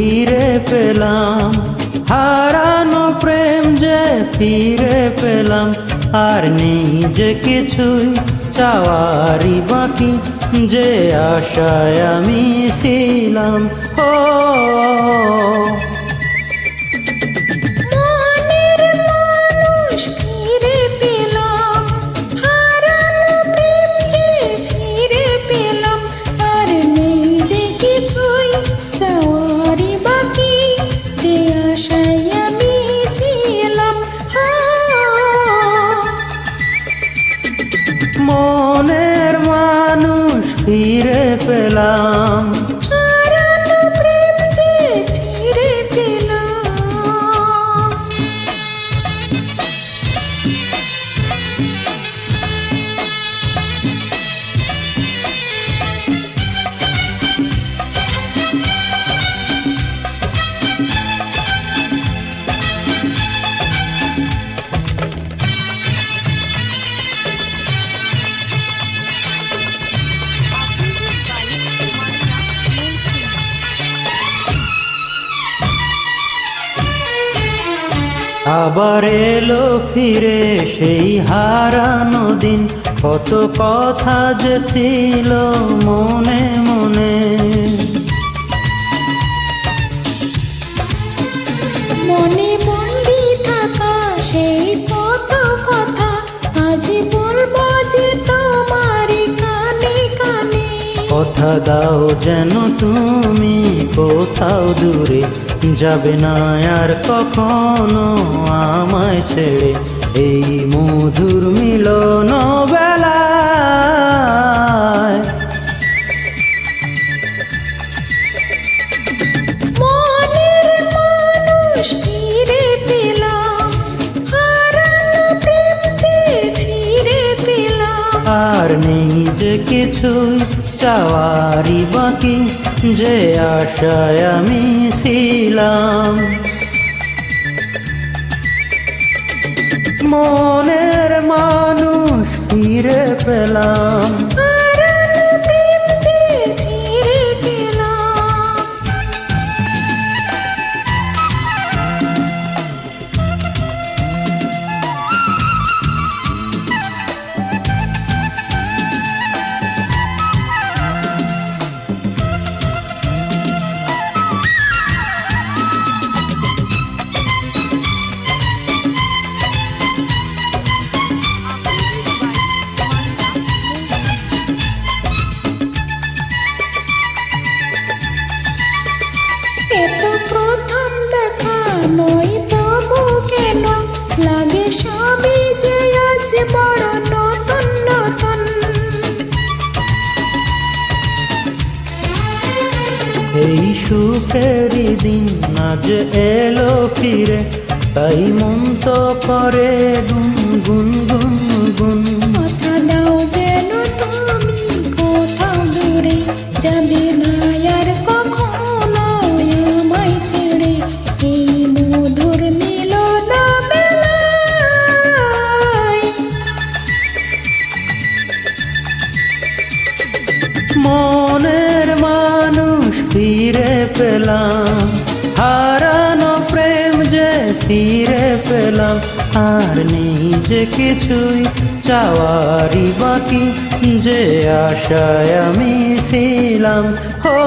ফিরে পেলাম, হারানো প্রেম যে ফিরে পেলাম। আর নেই যে কিছুই চাওয়ারই বাকি, যে আশায় আমি ছিলাম। ও মনের মানুষ ফিরে পেলাম, হারানো প্রেম যে ফিরে পেলাম। আবার এলো ফিরে সেই হারানো দিন, কত কথা যে ছিল মনে মনে। মনে বন্দি থাকা সেই কত কথা, আজ বলবো যে তোমার কানে কানে। কথা দাও যেন তুমি কোথাও দূরে, যাবে না আর কখনো আমায় ছেড়ে। এই মধুর মিলন বেলায় মনের মানুষ ফিরে পেলাম, হারানো প্রেম যে ফিরে পেলাম। আর নেই যে কিছুই চাওয়ারই বাকি, যে আশায় আমি ছিলাম। মনের মানুষ ফিরে পেলাম, হারানো প্রেম যে ফিরে পেলাম। এত প্রথম দেখা নয়, তবু কেন লাগে সবই যে আজ বড় নতুন নতুন। এই সুখেরই দিন আজ এলো ফিরে, তাই মন তো করে গুনগুন গুনগুন। কথা দাও যেন তুমি কোথাও দূরে, যাবে না আর কখনো আমায় ছেড়ে। এই মধুর মিলন বেলায় মনের মানুষ ফিরে পেলাম, হারানো প্রেম যে ফিরে পেলাম। আর নেই যে কিছুই চাওয়ারই বাকি, যে আশায় আমি ছিলাম। ও